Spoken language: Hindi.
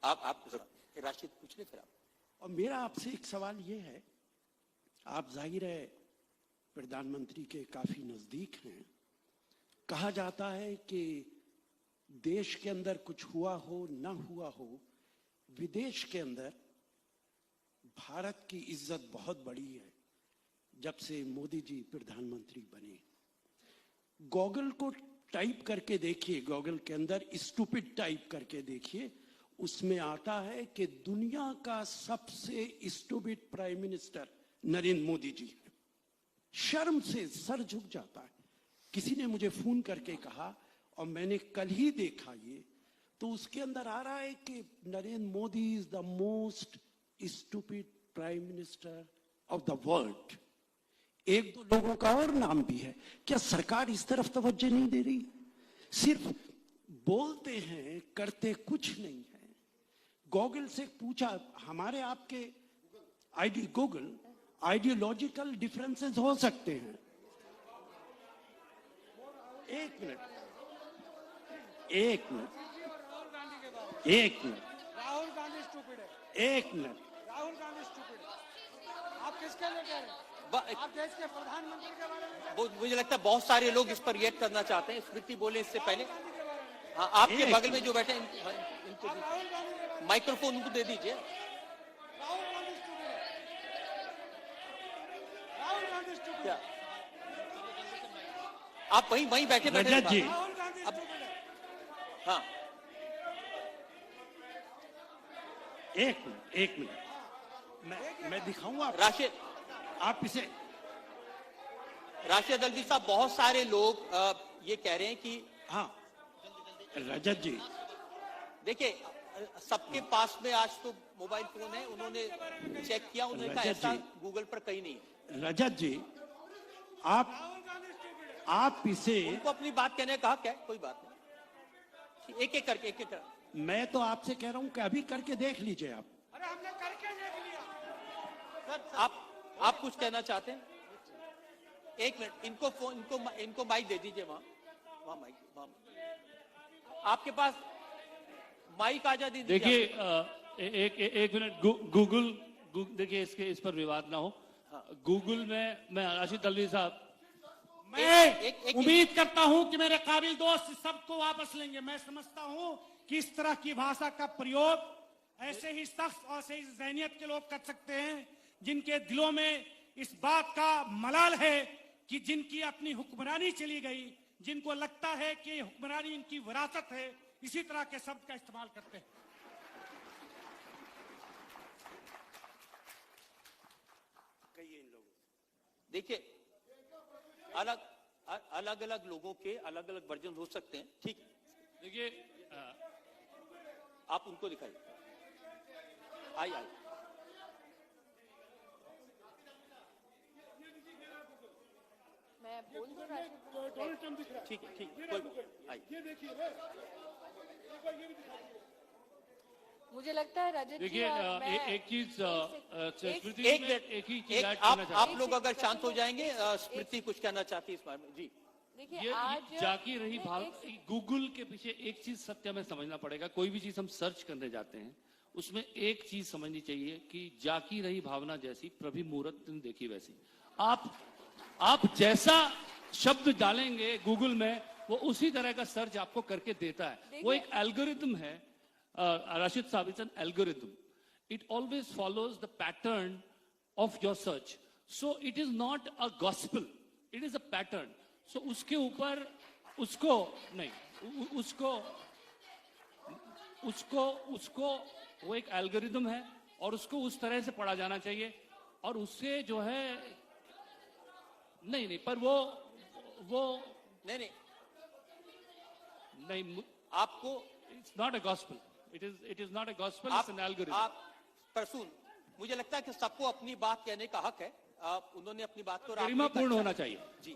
आप राशिद पूछ ले फिर आप। और मेरा आपसे एक सवाल ये है, आप जाहिर है प्रधानमंत्री के काफी नजदीक हैं। कहा जाता है कि देश के अंदर कुछ हुआ हो ना हुआ हो, विदेश के अंदर भारत की इज्जत बहुत बड़ी है जब से मोदी जी प्रधानमंत्री बने। गूगल को टाइप करके देखिए, गूगल के अंदर स्टूपिड टाइप करके देखिए, उसमें आता है कि दुनिया का सबसे stupid prime minister Narendra Modi ji है। शर्म से सर झुक जाता है। किसी ने मुझे फोन करके कहा, और मैंने कल ही देखा ये, तो उसके अंदर आ रहा है कि Narendra Modi is the most stupid prime minister of the world. एक दो लोगों का और नाम भी है। क्या सरकार इस तरफ तवज्जो नहीं दे रही? सिर्फ बोलते हैं, करते कुछ नहीं है। गूगल से पूछा, हमारे आपके गूगल आइडियोलॉजिकल डिफरेंसेस हो सकते हैं। एक मिनट राहुल गांधी स्टूपिड है। एक मिनट, राहुल गांधी स्टूपिड है। आप किसके लिए कह रहे हैं? आप देश के प्रधानमंत्री के बारे में? मुझे लगता है बहुत सारे लोग इस पर रिएक्ट करना चाहते हैं। स्मृति बोले इससे पहले। हाँ, आपके बगल में जो बैठे हैं इनको माइक्रोफोन उनको दे दीजिए। राहुल गांधी स्टूपिड है। राहुल गांधी स्टूपिड है। आप वहीं बैठे रजत जी, राहुल गांधी स्टूपिड है। हाँ, एक मिनट मैं दिखाऊंगा राशिद, आप इसे। राशिद अल्वी साहब, बहुत सारे लोग ये कह रहे हैं कि हाँ रजत जी, देखिए सबके पास में आज तो मोबाइल फोन है। उन्होंने चेक किया, उन्होंने कहा ऐसा गूगल पर कहीं नहीं है। रजत जी, आप इसे, उनको अपनी बात कहने कहा, क्या कोई बात नहीं, एक एक करके मैं तो आपसे कह रहा हूं कि अभी करके देख लीजिए आप। अरे हमने करके देख लिया। सर आप कुछ कहना चाहते हैं? एक मिनट, इनको माइक दे दीजिए। वहाँ माइक, आपके पास माइक आजादी देखिए एक मिनट। गूगल देखिए, इस पर विवाद ना हो। गूगल में मैं राशिद अल्वी साहब, मैं उम्मीद करता हूं कि मेरे काबिल दोस्त सबको वापस लेंगे। मैं समझता हूं कि इस तरह की भाषा का प्रयोग ऐसे ही शख्स और ऐसे ही ज़हनियत के लोग कर सकते हैं जिनके दिलों में इस बात का मलाल है कि जिनकी अपनी हुक्मरानी चली गई, जिनको लगता है कि हुक्मरानी इनकी विरासत है, इसी तरह के शब्द का इस्तेमाल करते हैं। कहिए इन लोगों, देखिए अलग अलग लोगों के अलग अलग वर्जन हो सकते हैं, ठीक है। देखिए आप उनको दिखाइए। आई मैं बोल दूं राशिद? ठीक है, कोई बात। आई, ये देखिए, मुझे लगता है रजत जी, देखिए एक चीज स्मृति, एक ही चीज ऐड करना चाहता आप लोग अगर शांत हो जाएंगे, स्मृति कुछ कहना चाहती है इस बारे में। जी, देखिए ये आज जाकी रही भाव। गूगल के पीछे एक चीज सत्य में समझना पड़ेगा। कोई भी चीज हम सर्च करने जाते हैं, उसमें एक चीज समझनी चाहिए कि जाकी रही भावना जैसी प्रभि मुहूर्त तुम देखी वैसी। आप जैसा शब्द डालेंगे गूगल में, वो उसी तरह का सर्च आपको करके देता है। वो एक एल्गोरिथम है। राशिद साहब, it's an algorithm. It always follows the pattern of your search. So it is not a gospel. It is a pattern. So उसके ऊपर उसको नहीं, उसको वो एक एल्गोरिथम है और उसको उस तरह से पढ़ा जाना चाहिए। और उससे जो है नहीं पर वो नहीं आपको it's not a gospel. It is not a gospel. It's an algorithm. आप परसून, मुझे लगता है कि सबको अपनी बात कहने का हक है। उन्होंने अपनी बात को गरिमापूर्ण होना चाहिए। जी,